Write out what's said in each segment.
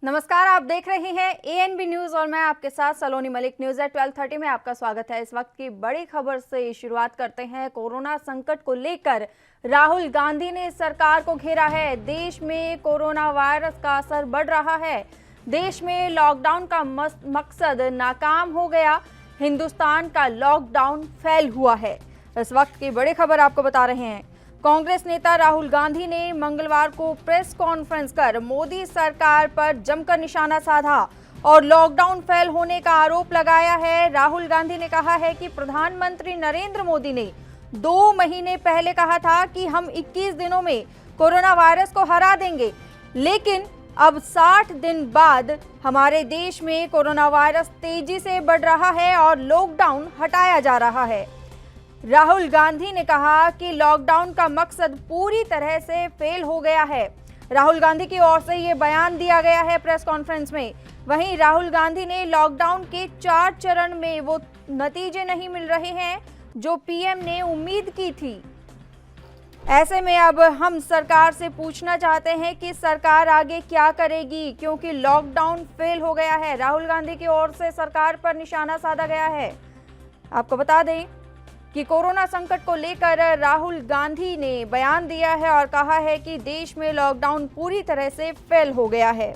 नमस्कार, आप देख रहे हैं एएनबी न्यूज और मैं आपके साथ सलोनी मलिक। न्यूज एट 12:30 में आपका स्वागत है। इस वक्त की बड़ी खबर से शुरुआत करते हैं। कोरोना संकट को लेकर राहुल गांधी ने सरकार को घेरा है। देश में कोरोना वायरस का असर बढ़ रहा है। देश में लॉकडाउन का मकसद नाकाम हो गया। हिंदुस्तान का लॉकडाउन फेल हुआ है। इस वक्त की बड़ी खबर आपको बता रहे हैं। कांग्रेस नेता राहुल गांधी ने मंगलवार को प्रेस कॉन्फ्रेंस कर मोदी सरकार पर जमकर निशाना साधा और लॉकडाउन फेल होने का आरोप लगाया है। राहुल गांधी ने कहा है कि प्रधानमंत्री नरेंद्र मोदी ने 2 महीने पहले कहा था कि हम 21 दिनों में कोरोना वायरस को हरा देंगे, लेकिन अब 60 दिन बाद हमारे देश में कोरोना वायरस तेजी से बढ़ रहा है और लॉकडाउन हटाया जा रहा है। राहुल गांधी ने कहा कि लॉकडाउन का मकसद पूरी तरह से फेल हो गया है। राहुल गांधी की ओर से ये बयान दिया गया है प्रेस कॉन्फ्रेंस में। वहीं राहुल गांधी ने लॉकडाउन के 4 चरण में वो नतीजे नहीं मिल रहे हैं जो पीएम ने उम्मीद की थी। ऐसे में अब हम सरकार से पूछना चाहते हैं कि सरकार आगे क्या करेगी, क्योंकि लॉकडाउन फेल हो गया है। राहुल गांधी की ओर से सरकार पर निशाना साधा गया है। आपको बता दें कि कोरोना संकट को लेकर राहुल गांधी ने बयान दिया है और कहा है कि देश में लॉकडाउन पूरी तरह से फेल हो गया है।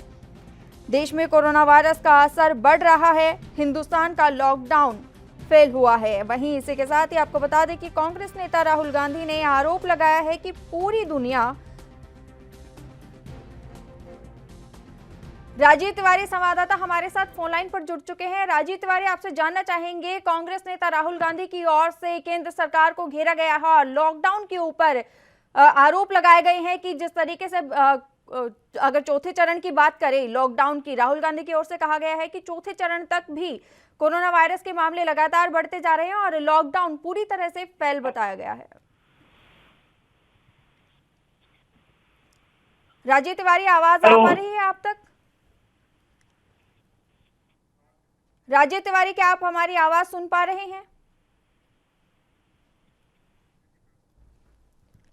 देश में कोरोना वायरस का असर बढ़ रहा है। हिंदुस्तान का लॉकडाउन फेल हुआ है। वहीं इसी के साथ ही आपको बता दें कि कांग्रेस नेता राहुल गांधी ने आरोप लगाया है कि पूरी दुनिया। राजीव तिवारी संवाददाता हमारे साथ फोन लाइन पर जुड़ चुके हैं। राजीव तिवारी, आपसे जानना चाहेंगे, कांग्रेस नेता राहुल गांधी की ओर से केंद्र सरकार को घेरा गया है और लॉकडाउन के ऊपर आरोप लगाए गए हैं कि जिस तरीके से अगर चौथे चरण की बात करें लॉकडाउन की, राहुल गांधी की ओर से कहा गया है कि चौथे चरण तक भी कोरोना वायरस के मामले लगातार बढ़ते जा रहे हैं और लॉकडाउन पूरी तरह से फेल बताया गया है। राजीव तिवारी, आवाज आ पा रही है आप तक? राजीव तिवारी, क्या आप हमारी आवाज सुन पा रहे हैं?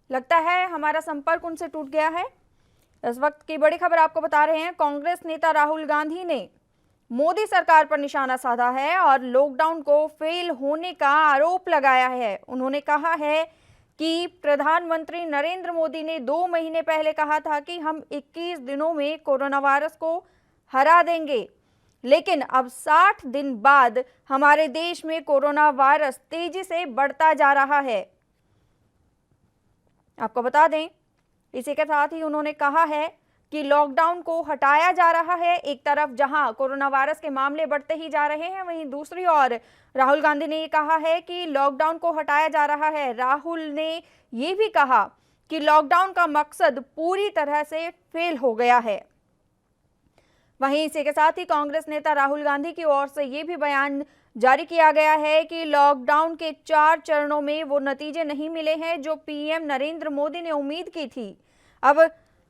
लगता है हमारा संपर्क उनसे टूट गया है। इस वक्त की बड़ी खबर आपको बता रहे हैं। कांग्रेस नेता राहुल गांधी ने मोदी सरकार पर निशाना साधा है और लॉकडाउन को फेल होने का आरोप लगाया है। उन्होंने कहा है कि प्रधानमंत्री नरेंद्र मोदी ने 2 महीने पहले कहा था कि हम 21 दिनों में कोरोना वायरस को हरा देंगे, लेकिन अब 60 दिन बाद हमारे देश में कोरोना वायरस तेजी से बढ़ता जा रहा है। आपको बता दें, इसी के साथ ही उन्होंने कहा है कि लॉकडाउन को हटाया जा रहा है। एक तरफ जहां कोरोना वायरस के मामले बढ़ते ही जा रहे हैं, वहीं दूसरी ओर राहुल गांधी ने ये कहा है कि लॉकडाउन को हटाया जा रहा है। राहुल ने ये भी कहा कि लॉकडाउन का मकसद पूरी तरह से फेल हो गया है। वहीं इसी के साथ ही कांग्रेस नेता राहुल गांधी की ओर से ये भी बयान जारी किया गया है कि लॉकडाउन के 4 चरणों में वो नतीजे नहीं मिले हैं जो पीएम नरेंद्र मोदी ने उम्मीद की थी। अब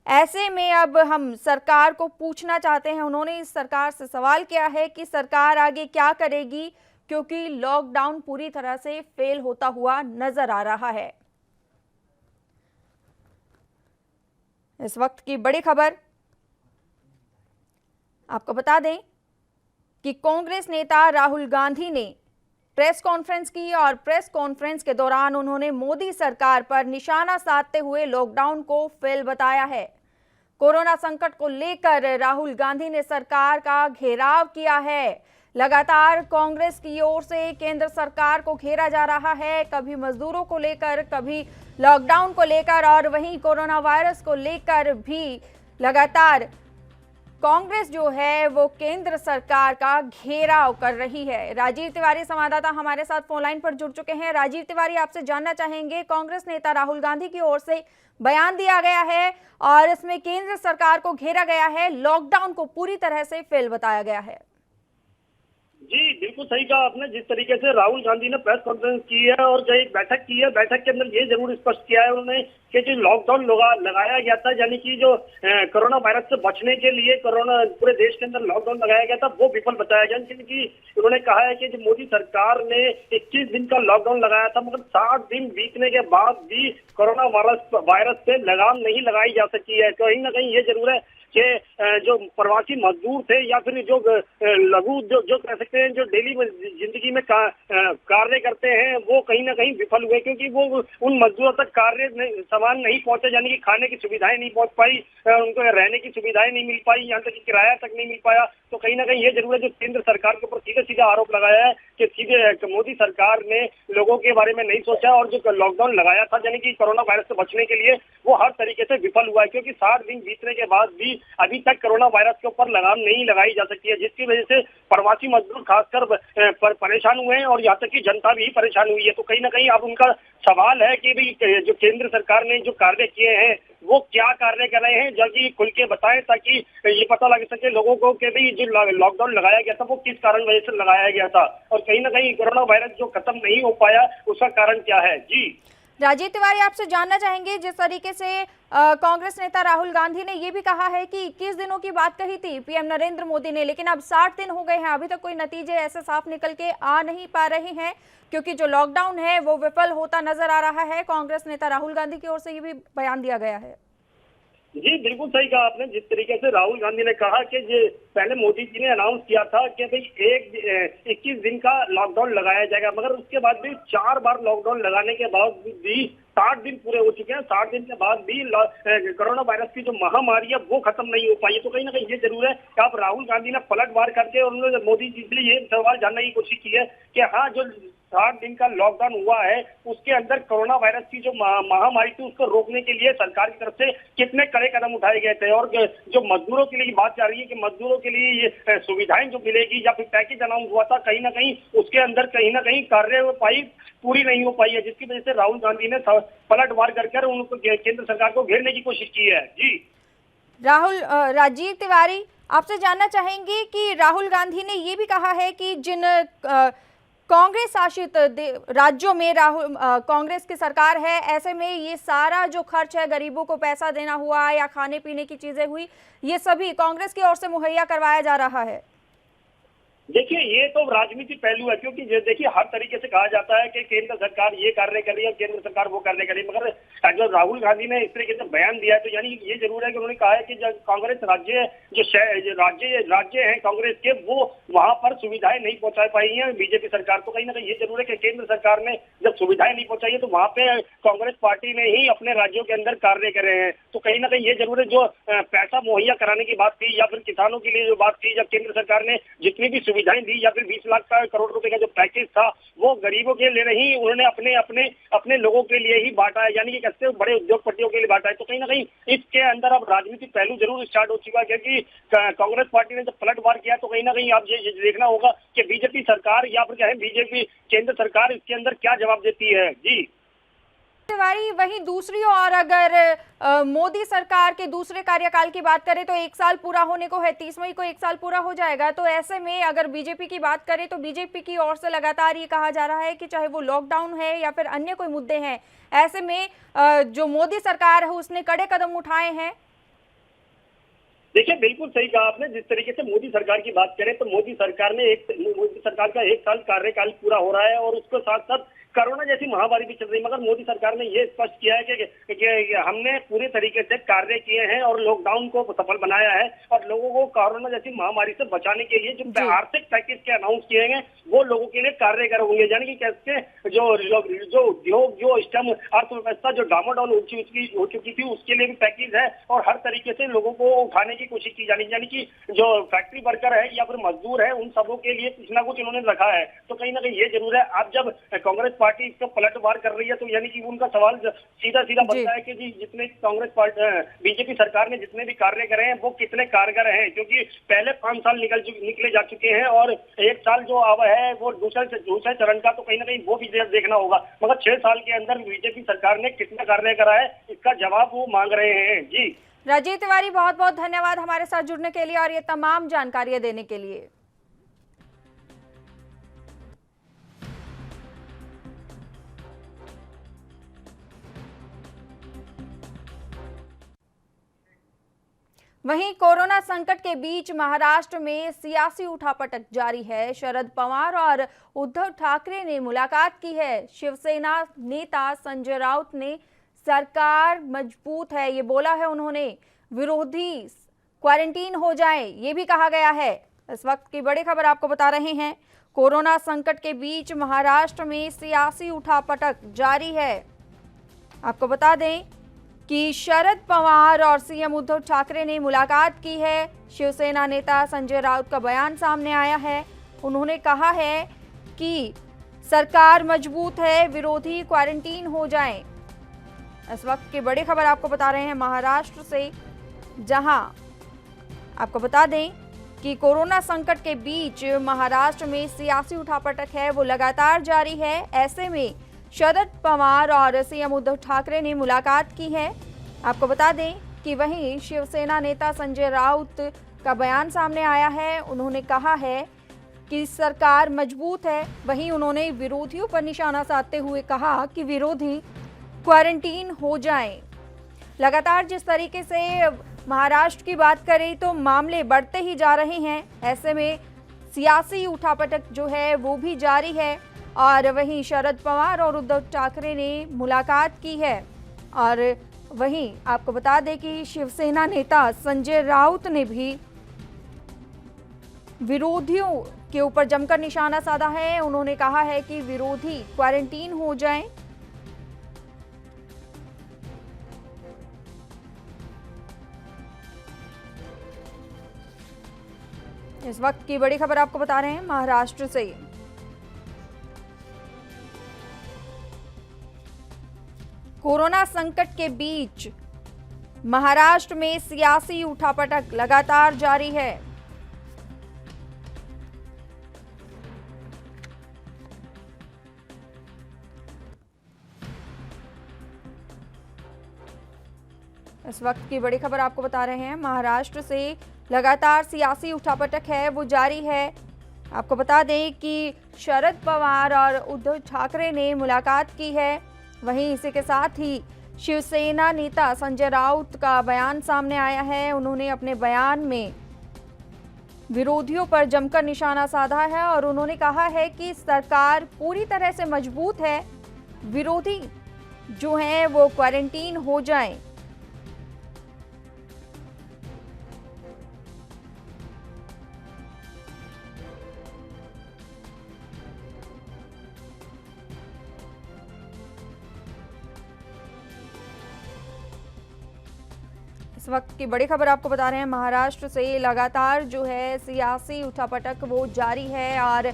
ऐसे में अब हम सरकार को पूछना चाहते हैं। उन्होंने इस सरकार से सवाल किया है कि सरकार आगे क्या करेगी, क्योंकि लॉकडाउन पूरी तरह से फेल होता हुआ नजर आ रहा है। इस वक्त की बड़ी खबर आपको बता दें कि कांग्रेस नेता राहुल गांधी ने प्रेस कॉन्फ्रेंस की और प्रेस कॉन्फ्रेंस के दौरान उन्होंने मोदी सरकार पर निशाना साधते हुए लॉकडाउन को फेल बताया है। कोरोना संकट को लेकर राहुल गांधी ने सरकार का घेराव किया है। लगातार कांग्रेस की ओर से केंद्र सरकार को घेरा जा रहा है, कभी मजदूरों को लेकर, कभी लॉकडाउन को लेकर और वहीं कोरोना वायरस को लेकर भी लगातार कांग्रेस जो है वो केंद्र सरकार का घेराव कर रही है। राजीव तिवारी संवाददाता हमारे साथ फोन लाइन पर जुड़ चुके हैं। राजीव तिवारी, आपसे जानना चाहेंगे, कांग्रेस नेता राहुल गांधी की ओर से बयान दिया गया है और इसमें केंद्र सरकार को घेरा गया है, लॉकडाउन को पूरी तरह से फेल बताया गया है। जी बिल्कुल सही कहा आपने। जिस तरीके से राहुल गांधी ने प्रेस कॉन्फ्रेंस की है और जो एक बैठक की है, बैठक के अंदर ये जरूर स्पष्ट किया है उन्होंने कि जो लॉकडाउन लगाया गया था, यानी कि जो कोरोना वायरस से बचने के लिए कोरोना पूरे देश के अंदर लॉकडाउन लगाया गया था, वो विफल बताया गया। क्योंकि उन्होंने कहा है कि जो मोदी सरकार ने 21 दिन का लॉकडाउन लगाया था, मगर 60 दिन बीतने के बाद भी कोरोना वायरस से लगाम नहीं लगाई जा सकी है। कहीं ना कहीं ये जरूर है कि जो प्रवासी मजदूर थे या फिर जो लघु जो कह सकते हैं जो डेली जिंदगी में कार्य करते हैं वो कहीं ना कहीं विफल हुए, क्योंकि वो उन मजदूरों तक सामान नहीं पहुंचे, यानी कि खाने की सुविधाएं नहीं पहुंच पाई, उनको रहने की सुविधाएं नहीं मिल पाई, यहाँ तक कि किराया तक नहीं मिल पाया। तो कहीं ना कहीं ये जरूर है जो केंद्र सरकार के ऊपर सीधे सीधा आरोप लगाया है कि सीधे मोदी सरकार ने लोगों के बारे में नहीं सोचा और जो लॉकडाउन लगाया था यानी कि कोरोना वायरस से बचने के लिए वो हर तरीके से विफल हुआ है, क्योंकि 60 दिन बीतने के बाद भी अभी तक कोरोना वायरस के ऊपर लगाम नहीं लगाई जा सकती है, जिसकी वजह से प्रवासी मजदूर खासकर परेशान हुए हैं और यहाँ तक कि जनता भी परेशान हुई है। तो कहीं ना कहीं अब उनका सवाल है कि भाई जो केंद्र सरकार ने जो कार्य किए हैं वो क्या कार्य कर रहे हैं, जल्दी खुल के बताएं ताकि ये पता लग सके लोगों को कि भाई जो लॉकडाउन लगाया गया था वो किस कारण वजह से लगाया गया था और कहीं ना कहीं कोरोना वायरस जो खत्म नहीं हो पाया उसका कारण क्या है। जी राजीव तिवारी, आपसे जानना चाहेंगे, जिस तरीके से कांग्रेस नेता राहुल गांधी ने ये भी कहा है कि 21 दिनों की बात कही थी पीएम नरेंद्र मोदी ने, लेकिन अब 60 दिन हो गए हैं, अभी तक कोई नतीजे ऐसे साफ निकल के आ नहीं पा रहे हैं क्योंकि जो लॉकडाउन है वो विफल होता नजर आ रहा है। कांग्रेस नेता राहुल गांधी की ओर से ये भी बयान दिया गया है। जी बिल्कुल सही कहा आपने। जिस तरीके से राहुल गांधी ने कहा कि पहले मोदी जी ने अनाउंस किया था कि भाई 21 दिन का लॉकडाउन लगाया जाएगा, मगर उसके बाद भी 4 बार लॉकडाउन लगाने के बाद भी 60 दिन पूरे हो चुके हैं। 60 दिन के बाद भी कोरोना वायरस की जो महामारी है वो खत्म नहीं हो पाई है। तो कहीं ना कहीं ये जरूर है कि आप राहुल गांधी ने पलटवार करके और उन्होंने मोदी जी से ये सवाल जानने की कोशिश की है कि हाँ जो 60 दिन का लॉकडाउन हुआ है उसके अंदर कोरोना वायरस की जो महामारी थी उसको रोकने के लिए सरकार की तरफ से कितने कड़े कदम उठाए गए थे और जो मजदूरों के लिए बात जा रही है कि मजदूरों के लिए ये सुविधाएं जो मिलेगी या फिर पैकेज अनाउंस हुआ था कहीं ना कहीं उसके अंदर कहीं ना कहीं कार्यवाही पूरी नहीं हो पाई है, जिसकी वजह से राहुल गांधी ने पलटवार कर उनको केंद्र सरकार को घेरने की कोशिश की है। जी राजीव तिवारी, आपसे जानना चाहेंगे कि राहुल गांधी ने ये भी कहा है कि जिन कांग्रेस शासित राज्यों में कांग्रेस की सरकार है, ऐसे में ये सारा जो खर्च है, गरीबों को पैसा देना हुआ या खाने पीने की चीजें हुई, ये सभी कांग्रेस की ओर से मुहैया करवाया जा रहा है। देखिए ये तो राजनीतिक पहलू है, क्योंकि देखिए हर तरीके से कहा जाता है कि केंद्र सरकार ये कार्य कर रही है, केंद्र सरकार वो कार्य कर रही है, मगर जो राहुल गांधी ने इस तरीके से बयान दिया है तो यानी ये जरूर है कि उन्होंने कहा है कि जब कांग्रेस राज्य हैं कांग्रेस के वो वहां पर सुविधाएं नहीं पहुंचा पाई है बीजेपी सरकार। तो कहीं ना कहीं ये जरूर है कि केंद्र सरकार ने जब सुविधाएं नहीं पहुंचाई है तो वहां पे कांग्रेस पार्टी ने ही अपने राज्यों के अंदर कार्य करे हैं। तो कहीं ना कहीं ये जरूर है जो पैसा मुहैया कराने की बात थी या फिर किसानों के लिए जो बात थी, जब केंद्र सरकार ने जितनी भी सुविधाएं दी या फिर 20 लाख करोड़ रुपए का जो पैकेज था वो गरीबों के लिए नहीं, उन्होंने अपने लोगों के लिए ही बांटा है, यानी कि कैसे बड़े उद्योगपतियों के लिए बांटा है। तो कहीं ना कहीं इसके अंदर अब राजनीतिक पहलू जरूर स्टार्ट हो चुका है, क्योंकि कांग्रेस पार्टी ने जब पलटवार किया तो कहीं ना कहीं आप ये देखना होगा कि बीजेपी सरकार या फिर कहें बीजेपी केंद्र सरकार इसके अंदर क्या जवाब देती है। जी तिवारी, वहीं दूसरी ओर अगर मोदी सरकार के दूसरे कार्यकाल की बात करें तो 1 साल पूरा होने को है, 30 मई को 1 साल पूरा हो जाएगा। तो ऐसे में अगर बीजेपी की बात करें तो बीजेपी की ओर से लगातार ये कहा जा रहा है कि चाहे वो लॉकडाउन है या फिर अन्य कोई मुद्दे हैं, ऐसे में जो मोदी सरकार है उसने कड़े कदम उठाए हैं। देखिए बिल्कुल सही कहा आपने। जिस तरीके से मोदी सरकार की बात करें तो मोदी सरकार का 1 साल कार्यकाल पूरा हो रहा है और उसके साथ साथ कोरोना जैसी महामारी भी चल रही है, मगर मोदी सरकार ने ये स्पष्ट किया है कि हमने पूरे तरीके से कार्य किए हैं और लॉकडाउन को सफल बनाया है और लोगों को कोरोना जैसी महामारी से बचाने के लिए जो आर्थिक पैकेज के अनाउंस किए गए वो लोगों के लिए कार्यगर होंगे, यानी कि कैसे जो उद्योग जो स्टम अर्थव्यवस्था जो डामाडोल हो चुकी थी उसके लिए भी पैकेज है और हर तरीके से लोगों को उठाने की कोशिश की जानी, यानी कि जो फैक्ट्री वर्कर है या फिर मजदूर है उन सबों के लिए कुछ ना कुछ इन्होंने रखा है। तो कहीं ना कहीं ये जरूर है, आप जब कांग्रेस पार्टी इसका पलटवार कर रही है तो यानी कि उनका सवाल सीधा बनता है कि जी जितने कांग्रेस पार्टी बीजेपी सरकार ने जितने भी कार्य करे हैं वो कितने कारगर हैं, क्योंकि पहले 5 साल निकले जा चुके हैं और 1 साल जो अब है वो दूसरे चरण का, तो कहीं ना कहीं वो भी देखना होगा। मगर 6 साल के अंदर बीजेपी सरकार ने कितना कार्य करा है इसका जवाब वो मांग रहे हैं। जी राजीव तिवारी, बहुत बहुत धन्यवाद हमारे साथ जुड़ने के लिए और ये तमाम जानकारियां देने के लिए। वहीं कोरोना संकट के बीच महाराष्ट्र में सियासी उठापटक जारी है। शरद पवार और उद्धव ठाकरे ने मुलाकात की है। शिवसेना नेता संजय राउत ने सरकार मजबूत है ये बोला है उन्होंने। विरोधी क्वारंटीन हो जाएं, ये भी कहा गया है। इस वक्त की बड़ी खबर आपको बता रहे हैं, कोरोना संकट के बीच महाराष्ट्र में सियासी उठापटक जारी है। आपको बता दें कि शरद पवार और सीएम उद्धव ठाकरे ने मुलाकात की है। शिवसेना नेता संजय राउत का बयान सामने आया है। उन्होंने कहा है कि सरकार मजबूत है, विरोधी क्वारंटीन हो जाएं। इस वक्त की बड़ी खबर आपको बता रहे हैं महाराष्ट्र से, जहां आपको बता दें कि कोरोना संकट के बीच महाराष्ट्र में सियासी उठापटक है वो लगातार जारी है। ऐसे में शरद पवार और सीएम उद्धव ठाकरे ने मुलाकात की है। आपको बता दें कि वहीं शिवसेना नेता संजय राउत का बयान सामने आया है। उन्होंने कहा है कि सरकार मजबूत है। वहीं उन्होंने विरोधियों पर निशाना साधते हुए कहा कि विरोधी क्वारंटीन हो जाएं। लगातार जिस तरीके से महाराष्ट्र की बात करें तो मामले बढ़ते ही जा रहे हैं। ऐसे में सियासी उठापटक जो है वो भी जारी है और वहीं शरद पवार और उद्धव ठाकरे ने मुलाकात की है। और वहीं आपको बता दें कि शिवसेना नेता संजय राउत ने भी विरोधियों के ऊपर जमकर निशाना साधा है। उन्होंने कहा है कि विरोधी क्वारंटीन हो जाएं। इस वक्त की बड़ी खबर आपको बता रहे हैं महाराष्ट्र से। कोरोना संकट के बीच महाराष्ट्र में सियासी उठापटक लगातार जारी है। इस वक्त की बड़ी खबर आपको बता रहे हैं महाराष्ट्र से, लगातार सियासी उठापटक है वो जारी है। आपको बता दें कि शरद पवार और उद्धव ठाकरे ने मुलाकात की है। वहीं इसी के साथ ही शिवसेना नेता संजय राउत का बयान सामने आया है। उन्होंने अपने बयान में विरोधियों पर जमकर निशाना साधा है और उन्होंने कहा है कि सरकार पूरी तरह से मजबूत है, विरोधी जो हैं वो क्वारंटीन हो जाएं। इस वक्त की बड़ी खबर आपको बता रहे हैं महाराष्ट्र से, लगातार जो है सियासी उठापटक वो जारी है और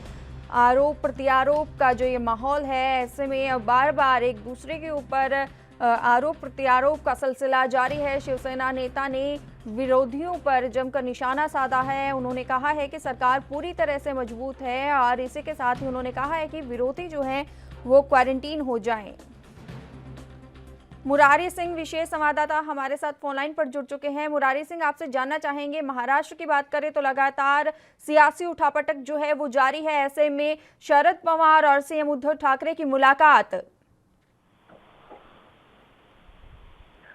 आरोप प्रत्यारोप का जो ये माहौल है, ऐसे में बार बार एक दूसरे के ऊपर आरोप प्रत्यारोप का सिलसिला जारी है। शिवसेना नेता ने विरोधियों पर जमकर निशाना साधा है। उन्होंने कहा है कि सरकार पूरी तरह से मजबूत है और इसी के साथ ही उन्होंने कहा है कि विरोधी जो हैं वो क्वारंटीन हो जाएं। मुरारी सिंह विशेष संवाददाता हमारे साथ फोनलाइन पर जुड़ चुके हैं। मुरारी सिंह, आपसे जानना चाहेंगे, महाराष्ट्र की बात करें तो लगातार सियासी उठापटक जो है वो जारी है। ऐसे में शरद पवार और सीएम उद्धव ठाकरे की मुलाकात।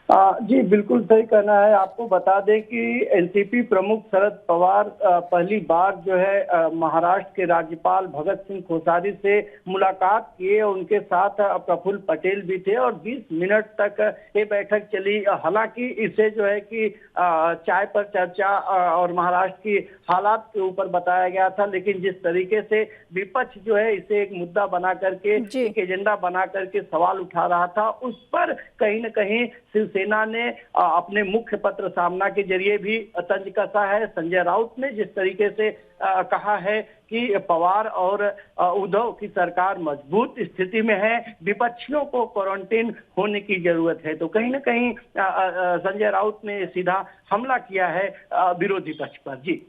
जी बिल्कुल सही कहना है। आपको बता दें कि एनसीपी प्रमुख शरद पवार पहली बार जो है महाराष्ट्र के राज्यपाल भगत सिंह कोश्यारी से मुलाकात किए। उनके साथ प्रफुल्ल पटेल भी थे और 20 मिनट तक ये बैठक चली। हालांकि इसे जो है कि चाय पर चर्चा और महाराष्ट्र की हालात के ऊपर बताया गया था, लेकिन जिस तरीके से विपक्ष जो है इसे एक मुद्दा बना करके, एक एजेंडा बना करके सवाल उठा रहा था, उस पर कहीं न कहीं शिवसेना ने अपने मुख्य पत्र सामना के जरिए भी तंज कसा है। संजय राउत ने जिस तरीके से कहा है कि पवार और उद्धव की सरकार मजबूत स्थिति में है, विपक्षियों को क्वारंटीन होने की जरूरत है, तो कहीं न कहीं संजय राउत ने सीधा हमला किया है विरोधी पक्ष पर। जी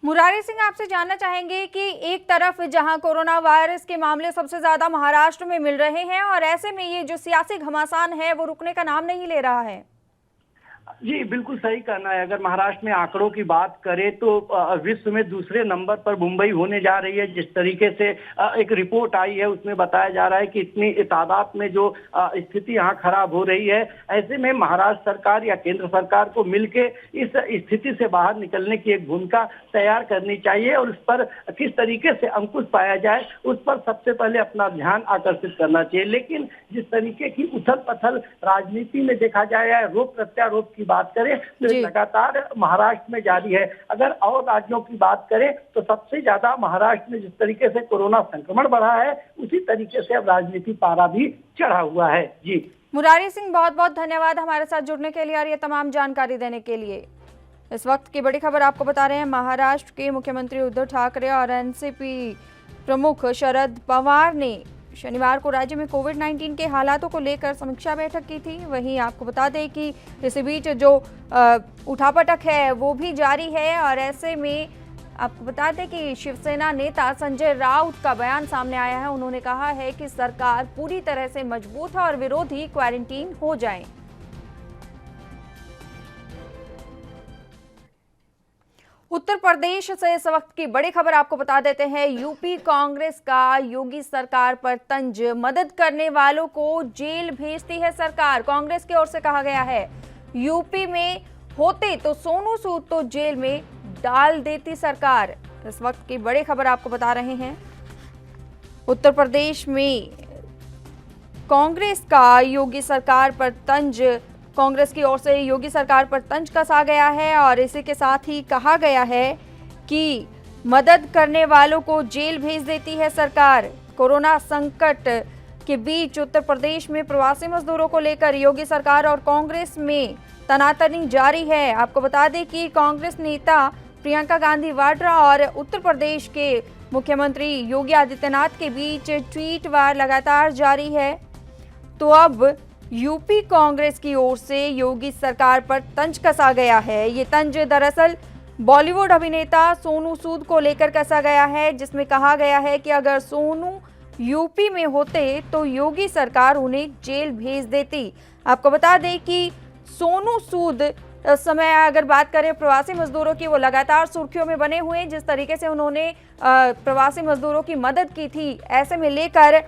मुरारी सिंह, आपसे जानना चाहेंगे कि एक तरफ जहां कोरोना वायरस के मामले सबसे ज्यादा महाराष्ट्र में मिल रहे हैं और ऐसे में ये जो सियासी घमासान है वो रुकने का नाम नहीं ले रहा है। जी बिल्कुल सही कहना है। अगर महाराष्ट्र में आंकड़ों की बात करें तो विश्व में दूसरे नंबर पर मुंबई होने जा रही है। जिस तरीके से एक रिपोर्ट आई है उसमें बताया जा रहा है कि इतनी तादाद में जो स्थिति यहाँ खराब हो रही है, ऐसे में महाराष्ट्र सरकार या केंद्र सरकार को मिलके इस स्थिति से बाहर निकलने की एक भूमिका तैयार करनी चाहिए और उस पर किस तरीके से अंकुश पाया जाए उस पर सबसे पहले अपना ध्यान आकर्षित करना चाहिए। लेकिन जिस तरीके की उथल पथल राजनीति में देखा जाए, रोप प्रत्यारोप की बात करें तो जी। लगातार महाराष्ट्र में जारी है। अगर और राज्यों की बात करें तो सबसे ज्यादा महाराष्ट्र में जिस तरीके से कोरोना संक्रमण बढ़ा है, उसी तरीके से अब राजनीति पारा भी चढ़ा हुआ है। जी मुरारी सिंह, बहुत बहुत धन्यवाद हमारे साथ जुड़ने के लिए और ये तमाम जानकारी देने के लिए। इस वक्त की बड़ी खबर आपको बता रहे हैं, महाराष्ट्र के मुख्यमंत्री उद्धव ठाकरे और एनसीपी प्रमुख शरद पवार ने शनिवार को राज्य में कोविड-19 के हालातों को लेकर समीक्षा बैठक की थी। वहीं आपको बता दें कि इसी बीच जो उठापटक है वो भी जारी है और ऐसे में आपको बता दें कि शिवसेना नेता संजय राउत का बयान सामने आया है। उन्होंने कहा है कि सरकार पूरी तरह से मजबूत है और विरोधी क्वारंटीन हो जाएं। उत्तर प्रदेश से इस वक्त की बड़ी खबर आपको बता देते हैं, यूपी कांग्रेस का योगी सरकार पर तंज, मदद करने वालों को जेल भेजती है सरकार। कांग्रेस की ओर से कहा गया है यूपी में होते तो सोनू सूद तो जेल में डाल देती सरकार। इस वक्त की बड़ी खबर आपको बता रहे हैं, उत्तर प्रदेश में कांग्रेस का योगी सरकार पर तंज, कांग्रेस की ओर से योगी सरकार पर तंज कसा गया है और इसी के साथ ही कहा गया है कि मदद करने वालों को जेल भेज देती है सरकार। कोरोना संकट के बीच उत्तर प्रदेश में प्रवासी मजदूरों को लेकर योगी सरकार और कांग्रेस में तनातनी जारी है। आपको बता दें कि कांग्रेस नेता प्रियंका गांधी वाड्रा और उत्तर प्रदेश के मुख्यमंत्री योगी आदित्यनाथ के बीच ट्वीट वार लगातार जारी है। तो अब यूपी कांग्रेस की ओर से योगी सरकार पर तंज कसा गया है। ये तंज दरअसल बॉलीवुड अभिनेता सोनू सूद को लेकर कसा गया है, जिसमें कहा गया है कि अगर सोनू यूपी में होते तो योगी सरकार उन्हें जेल भेज देती। आपको बता दें कि सोनू सूद इस समय अगर बात करें प्रवासी मजदूरों की, वो लगातार सुर्खियों में बने हुए हैं। जिस तरीके से उन्होंने प्रवासी मजदूरों की मदद की थी, ऐसे में लेकर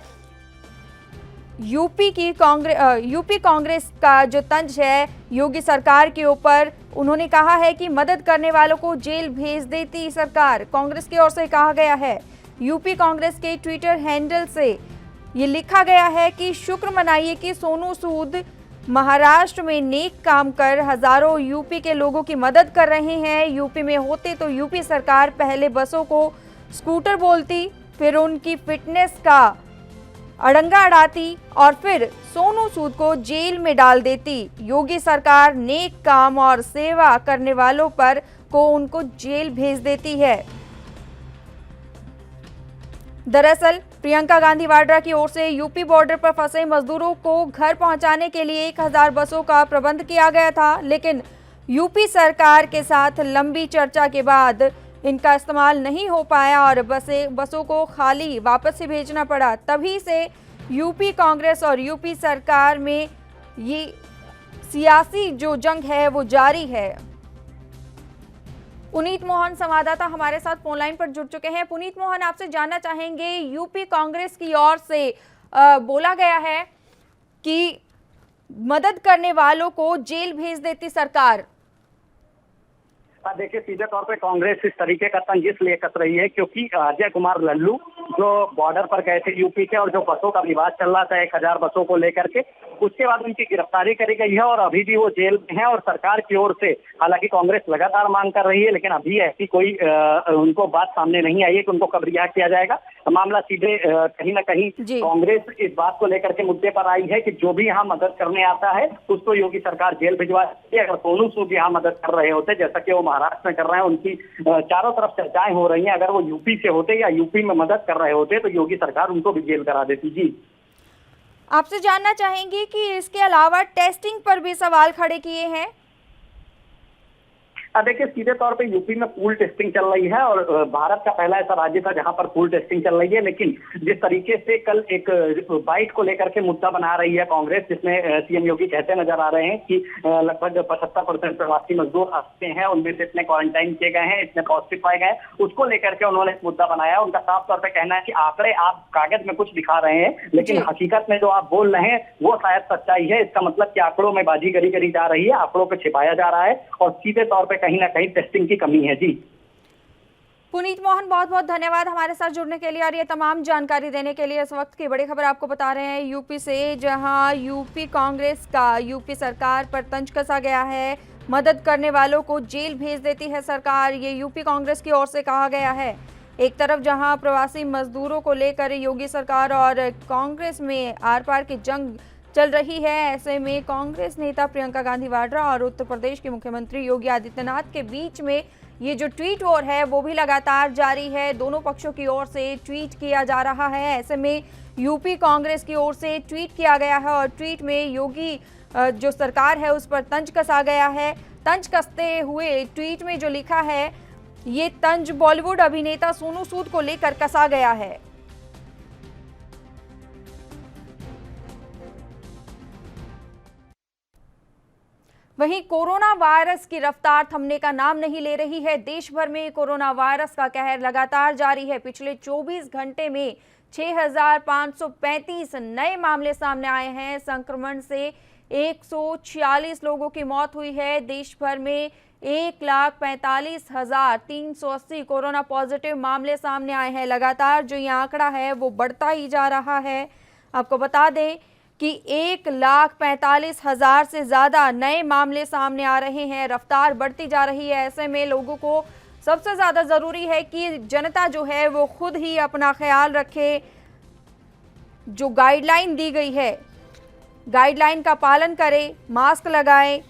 यूपी कांग्रेस का जो तंज है योगी सरकार के ऊपर, उन्होंने कहा है कि मदद करने वालों को जेल भेज देती सरकार। कांग्रेस की ओर से कहा गया है, यूपी कांग्रेस के ट्विटर हैंडल से ये लिखा गया है कि शुक्र मनाइए कि सोनू सूद महाराष्ट्र में नेक काम कर हजारों यूपी के लोगों की मदद कर रहे हैं। यूपी में होते तो यूपी सरकार पहले बसों को स्कूटर बोलती, फिर उनकी फिटनेस का अड़ंगा अड़ाती और फिर सोनू सूद को जेल में डाल देती। योगी सरकार नेक काम और सेवा करने वालों पर को उनको जेल भेज देती है। दरअसल प्रियंका गांधी वाड्रा की ओर से यूपी बॉर्डर पर फंसे मजदूरों को घर पहुंचाने के लिए 1000 बसों का प्रबंध किया गया था, लेकिन यूपी सरकार के साथ लंबी चर्चा के बाद इनका इस्तेमाल नहीं हो पाया और बसों को खाली वापस से भेजना पड़ा। तभी से यूपी कांग्रेस और यूपी सरकार में ये सियासी जो जंग है वो जारी है। पुनीत मोहन संवाददाता हमारे साथ फोन लाइन पर जुड़ चुके हैं। पुनीत मोहन, आपसे जानना चाहेंगे, यूपी कांग्रेस की ओर से बोला गया है कि मदद करने वालों को जेल भेज देती सरकार। देखिए, सीधे तौर पे कांग्रेस इस तरीके का तंज इसलिए कस रही है क्योंकि अजय कुमार लल्लू जो बॉर्डर पर गए थे यूपी के और जो बसों का विवाद चल रहा था 1000 बसों को लेकर के, उसके बाद उनकी गिरफ्तारी करी गई है और अभी भी वो जेल में है। और सरकार की ओर से हालांकि कांग्रेस लगातार मांग कर रही है, लेकिन अभी ऐसी कोई उनको बात सामने नहीं आई है कि उनको कब रिहा किया जाएगा। मामला सीधे कहीं ना कहीं कांग्रेस इस बात को लेकर के मुद्दे पर आई है कि जो भी यहाँ मदद करने आता है उसको योगी सरकार जेल भिजवाती है। अगर सोनू सूद यहाँ मदद कर रहे होते, जैसा कि वो महाराष्ट्र में कर रहे हैं, उनकी चारों तरफ चर्चाएं हो रही हैं, अगर वो यूपी से होते या यूपी में मदद कर रहे होते तो योगी सरकार उनको भी जेल करा देती। जी, आपसे जानना चाहेंगे कि इसके अलावा टेस्टिंग पर भी सवाल खड़े किए हैं। देखिए, सीधे तौर पे यूपी में पूल टेस्टिंग चल रही है और भारत का पहला ऐसा राज्य था जहां पर पूल टेस्टिंग चल रही है। लेकिन जिस तरीके से कल एक बाइट को लेकर के मुद्दा बना रही है कांग्रेस, जिसमें सीएम योगी कहते नजर आ रहे हैं कि लगभग 75% प्रवासी मजदूर आते हैं, उनमें से इतने क्वारंटाइन किए गए हैं, इतने पॉजिटिव पाए गए, उसको लेकर के उन्होंने मुद्दा बनाया। उनका साफ तौर पर कहना है कि आंकड़े आप कागज में कुछ दिखा रहे हैं, लेकिन हकीकत में जो आप बोल रहे हैं वो शायद सच्चाई है। इसका मतलब कि आंकड़ों में बाजीगरी करी जा रही है, आंकड़ों को छिपाया जा रहा है और सीधे तौर पर कहीं ना कहीं टेस्टिंग की कमी है। जी, पुनीत मोहन, बहुत बहुत धन्यवाद हमारे साथ जुड़ने के लिए और ये तमाम जानकारी देने के लिए। इस वक्त की बड़ी खबर आपको बता रहे हैं यूपी से, जहां यूपी कांग्रेस का यूपी सरकार पर तंज कसा गया है। मदद करने वालों को जेल भेज देती है सरकार, ये यूपी कांग्रेस की ओर से कहा गया है। एक तरफ जहां प्रवासी मजदूरों को लेकर योगी सरकार और कांग्रेस में आर पार की जंग चल रही है, ऐसे में कांग्रेस नेता प्रियंका गांधी वाड्रा और उत्तर प्रदेश के मुख्यमंत्री योगी आदित्यनाथ के बीच में ये जो ट्वीट वॉर है वो भी लगातार जारी है। दोनों पक्षों की ओर से ट्वीट किया जा रहा है। ऐसे में यूपी कांग्रेस की ओर से ट्वीट किया गया है और ट्वीट में योगी जो सरकार है उस पर तंज कसा गया है। तंज कसते हुए ट्वीट में जो लिखा है, ये तंज बॉलीवुड अभिनेता सोनू सूद को लेकर कसा गया है। वहीं कोरोना वायरस की रफ्तार थमने का नाम नहीं ले रही है। देश भर में कोरोना वायरस का कहर लगातार जारी है। पिछले 24 घंटे में 6,535 नए मामले सामने आए हैं। संक्रमण से 146 लोगों की मौत हुई है। देश भर में 1,45,380 कोरोना पॉजिटिव मामले सामने आए हैं। लगातार जो ये आंकड़ा है वो बढ़ता ही जा रहा है। आपको बता दें कि 1,45,000 से ज़्यादा नए मामले सामने आ रहे हैं। रफ्तार बढ़ती जा रही है। ऐसे में लोगों को सबसे ज़्यादा ज़रूरी है कि जनता जो है वो खुद ही अपना ख्याल रखे। जो गाइडलाइन दी गई है, गाइडलाइन का पालन करें, मास्क लगाएं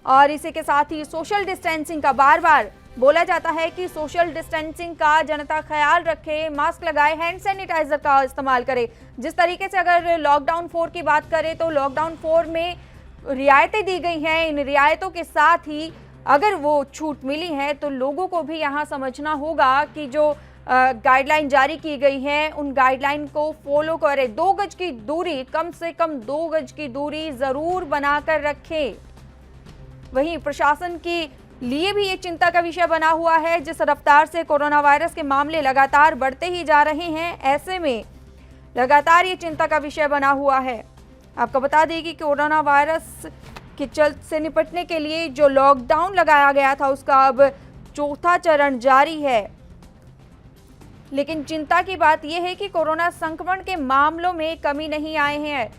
और इसी के साथ ही सोशल डिस्टेंसिंग का बार बार बोला जाता है कि सोशल डिस्टेंसिंग का जनता ख्याल रखे, मास्क लगाए, हैंड सैनिटाइजर का इस्तेमाल करे। जिस तरीके से अगर लॉकडाउन 4 की बात करें तो लॉकडाउन 4 में रियायतें दी गई हैं। इन रियायतों के साथ ही अगर वो छूट मिली है तो लोगों को भी यहाँ समझना होगा कि जो गाइडलाइन जारी की गई है उन गाइडलाइन को फॉलो करें। 2 गज की दूरी, कम से कम 2 गज की दूरी ज़रूर बनाकर रखें। वहीं प्रशासन की लिए भी ये चिंता का विषय बना हुआ है। जिस रफ्तार से कोरोना वायरस के मामले लगातार बढ़ते ही जा रहे हैं, ऐसे में लगातार ये चिंता का विषय बना हुआ है। आपको बता दें कि कोरोना वायरस के चलते से निपटने के लिए जो लॉकडाउन लगाया गया था उसका अब 4था चरण जारी है। लेकिन चिंता की बात यह है कि कोरोना संक्रमण के मामलों में कमी नहीं आए हैं।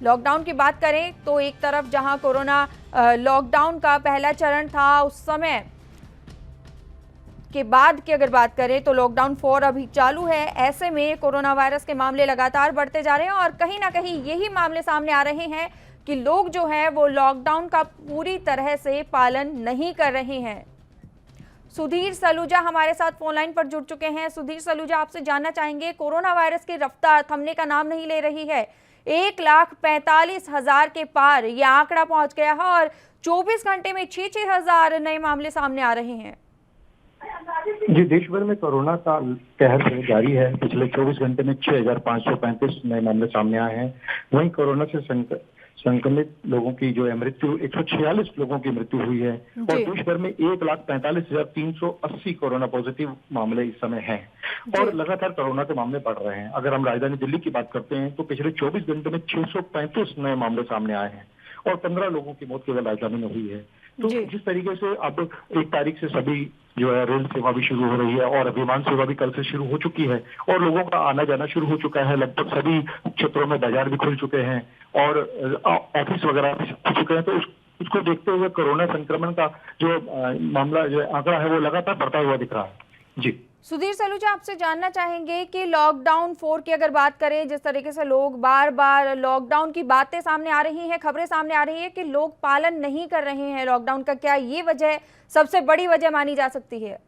लॉकडाउन की बात करें तो एक तरफ जहां कोरोना लॉकडाउन का पहला चरण था, उस समय के बाद की अगर बात करें तो लॉकडाउन 4 अभी चालू है। ऐसे में कोरोना वायरस के मामले लगातार बढ़ते जा रहे हैं और कहीं ना कहीं यही मामले सामने आ रहे हैं कि लोग जो है वो लॉकडाउन का पूरी तरह से पालन नहीं कर रहे हैं। सुधीर सलूजा हमारे साथ फोन लाइन पर जुड़ चुके हैं। सुधीर सलूजा, आपसे जानना चाहेंगे, कोरोना वायरस की रफ्तार थमने का नाम नहीं ले रही है। 1,45,000 के पार यह आंकड़ा पहुंच गया है और 24 घंटे में 6,000 नए मामले सामने आ रहे हैं। जी, देश भर में कोरोना का कहर जारी है। पिछले 24 घंटे में 6,535 नए मामले सामने आए हैं। वहीं कोरोना से संक्रमित लोगों की जो है मृत्यु, 146 लोगों की मृत्यु हुई है और देश भर में 1,45,380 कोरोना पॉजिटिव मामले इस समय हैं और लगातार कोरोना के मामले बढ़ रहे हैं। अगर हम राजधानी दिल्ली की बात करते हैं तो पिछले 24 घंटे में 635 नए मामले सामने आए हैं और 15 लोगों की मौत केवल राजधानी में हुई है। तो जिस तरीके से अब 1 तारीख से सभी जो है रेल सेवा भी शुरू हो रही है और विमान सेवा भी कल से शुरू हो चुकी है और लोगों का आना जाना शुरू हो चुका है। लगभग सभी क्षेत्रों में बाजार भी खुल चुके हैं और ऑफिस वगैरह भी खुल चुके हैं। तो उसको देखते हुए कोरोना संक्रमण का जो मामला जो आंकड़ा है वो लगातार बढ़ता हुआ दिख रहा है। जी सुधीर सलूजा, आपसे जानना चाहेंगे कि लॉकडाउन 4 की अगर बात करें, जिस तरीके से लोग बार बार लॉकडाउन की बातें सामने आ रही हैं, खबरें सामने आ रही है कि लोग पालन नहीं कर रहे हैं लॉकडाउन का, क्या ये वजह सबसे बड़ी वजह मानी जा सकती है?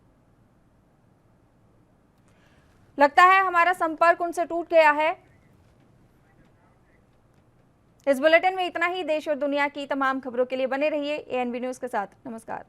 लगता है हमारा संपर्क उनसे टूट गया है। इस बुलेटिन में इतना ही। देश और दुनिया की तमाम खबरों के लिए बने रहिए ANB न्यूज के साथ। नमस्कार।